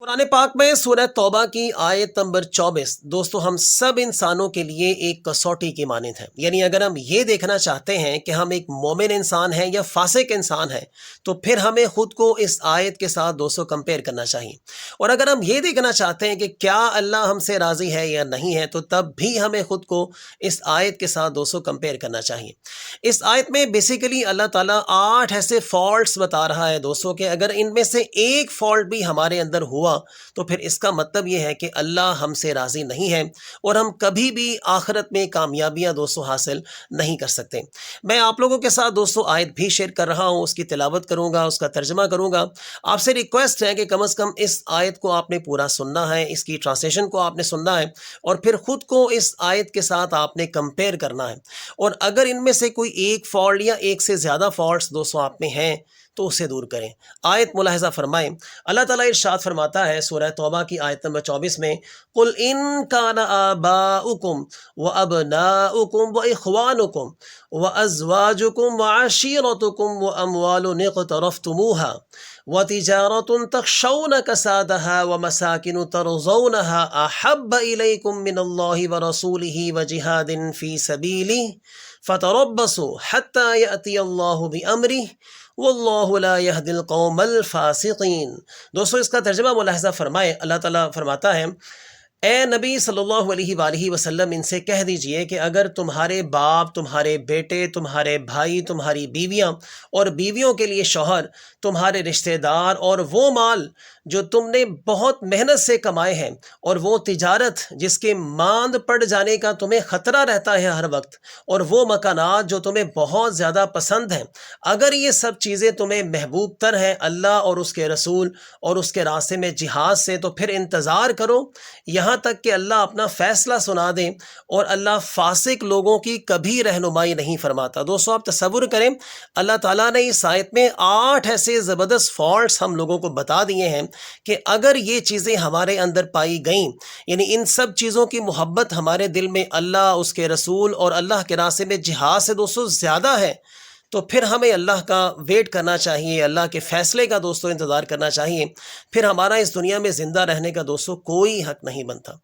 कुरान पाक में सूरह तौबा की आयत नंबर 24 दोस्तों हम सब इंसानों के लिए एक कसौटी की मानद है। यानी अगर हम ये देखना चाहते हैं कि हम एक मोमिन इंसान हैं या फासिक इंसान हैं, तो फिर हमें खुद को इस आयत के साथ दोस्तों कंपेयर करना चाहिए। और अगर हम ये देखना चाहते हैं कि क्या अल्लाह हमसे राज़ी है या नहीं है, तो तब भी हमें खुद को इस आयत के साथ दोस्तों कंपेयर करना चाहिए। इस आयत में बेसिकली अल्लाह ताला 8 ऐसे फॉल्ट्स बता रहा है दोस्तों कि अगर इनमें से एक फॉल्ट भी हमारे अंदर हुआ तो फिर इसका मतलब ये है कि अल्लाह हमसे राज़ी नहीं है और हम कभी भी आखिरत में कामयाबियां दोस्तों हासिल नहीं कर सकते। मैं आप लोगों के साथ दोस्तों आयत भी शेयर कर रहा हूँ, उसकी तिलावत करूँगा, उसका तर्जमा करूँगा। आपसे रिक्वेस्ट है कि कम से कम इस आयत को आपने पूरा सुनना है, इसकी ट्रांसलेशन को आपने सुनना है और फिर ख़ुद को इस आयत के साथ आपने कंपेयर करना है। और अगर इनमें से कोई एक फॉल्ट या एक से ज़्यादा फॉल्ट्स दोस्तों आप में हैं तो उसे दूर करें। आयत मुलाहिज़ा फरमाएं। अल्लाह ताला इरशाद फरमाता है सूरह तौबा की आयत नंबर 24 में, कुल इन काना आबाउकुम व अबनाउकुम व इख्वानुकुम व अज़वाजुकुम व आशीरतुकुम व अमवालुन इक़्तरफ़्तुमूहा व तिजारतुन तख़शौन कसादहा व मसाकिन तरज़ौनहा अहब्ब इलैकुम मिनल्लाहि व रसूलिही व जिहादिन फ़ी सबीलिही फ़तरब्बसू हत्ता यअतियल्लाहु बिअम्रिही वल्लाहु ला यहदिल कौमल फासिकीन। दोस्तों इसका तर्जुमा मुलाहिज़ा फरमाएं। अल्लाह ताला फरमाता है, ए नबी सल्लल्लाहु अलैहि वसल्लम इनसे कह दीजिए कि अगर तुम्हारे बाप, तुम्हारे बेटे, तुम्हारे भाई, तुम्हारी बीवियां और बीवियों के लिए शौहर, तुम्हारे रिश्तेदार और वो माल जो तुमने बहुत मेहनत से कमाए हैं और वो तिजारत जिसके मांद पड़ जाने का तुम्हें ख़तरा रहता है हर वक्त, और वो मकानात जो तुम्हें बहुत ज़्यादा पसंद हैं, अगर ये सब चीज़ें तुम्हें महबूब तर हैं अल्लाह और उसके रसूल और उसके रास्ते में जिहाद से, तो फिर इंतज़ार करो यहाँ तक कि अल्लाह अपना फ़ैसला सुना दे। और अल्लाह फासिक लोगों की कभी रहनुमाई नहीं फरमाता। दोस्तों आप तसव्वुर करें, अल्लाह ताला ने इस आयत में 8 ऐसे ज़बरदस्त फॉल्ट्स हम लोगों को बता दिए हैं कि अगर ये चीज़ें हमारे अंदर पाई गईं, यानी इन सब चीज़ों की मोहब्बत हमारे दिल में अल्लाह, उसके रसूल और अल्लाह के रास्ते में जिहाद से दोस्तों ज़्यादा है, तो फिर हमें अल्लाह का वेट करना चाहिए, अल्लाह के फ़ैसले का दोस्तों इंतज़ार करना चाहिए। फिर हमारा इस दुनिया में ज़िंदा रहने का दोस्तों कोई हक़ नहीं बनता।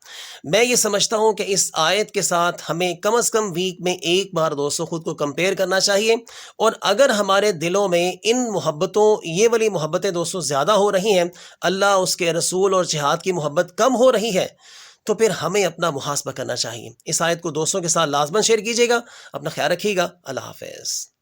मैं ये समझता हूँ कि इस आयत के साथ हमें कम से कम वीक में एक बार दोस्तों ख़ुद को कंपेयर करना चाहिए। और अगर हमारे दिलों में इन मोहब्बतों, ये वाली मोहब्बतें दोस्तों ज़्यादा हो रही हैं, अल्लाह, उसके रसूल और जिहाद की मोहब्बत कम हो रही है, तो फिर हमें अपना मुहासबा करना चाहिए। इस आयत को दोस्तों के साथ लाज़मन शेयर कीजिएगा। अपना ख्याल रखिएगा। अल्लाह हाफ़िज़।